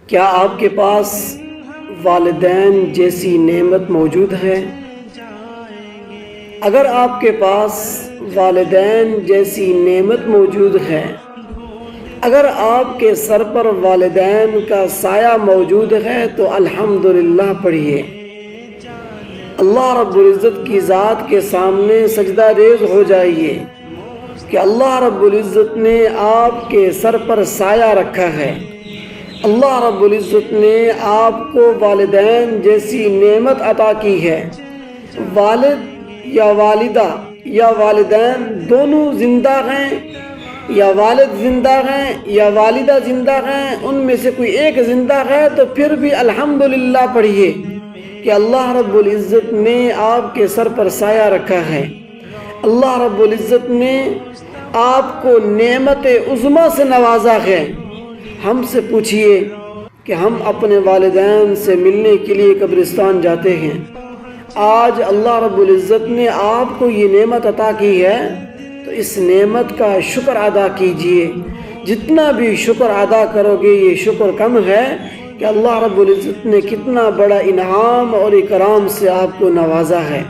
کیا آپ کے پاس والدین جیسی نعمت موجود ہے؟ اگر آپ کے پاس والدین جیسی نعمت موجود ہے، اگر آپ کے سر پر والدین کا سایہ موجود ہے تو الحمدللہ پڑھیے۔ اللہ رب العزت کی ذات کے سامنے سجدہ ریز ہو جائیے کہ اللہ رب العزت نے آپ کے سر پر سایہ رکھا ہے۔ اللہ رب العزت نے آپ کو والدین جیسی نعمت عطا کی ہے۔ والد یا والدہ یا والدین دونوں زندہ ہیں، یا والد زندہ ہیں یا والدہ زندہ ہیں، ان میں سے کوئی ایک زندہ ہے تو پھر بھی الحمدللہ پڑھیے کہ اللہ رب العزت نے آپ کے سر پر سایہ رکھا ہے۔ اللہ رب العزت نے آپ کو نعمت عظمیٰ سے نوازا ہے۔ ہم سے پوچھئے کہ ہم اپنے والدین سے ملنے کے لیے قبرستان جاتے ہیں۔ آج اللہ رب العزت نے آپ کو یہ نعمت عطا کی ہے تو اس نعمت کا شکر ادا کیجئے۔ جتنا بھی شکر ادا کرو گے یہ شکر کم ہے کہ اللہ رب العزت نے کتنا بڑا انعام اور اکرام سے آپ کو نوازا ہے۔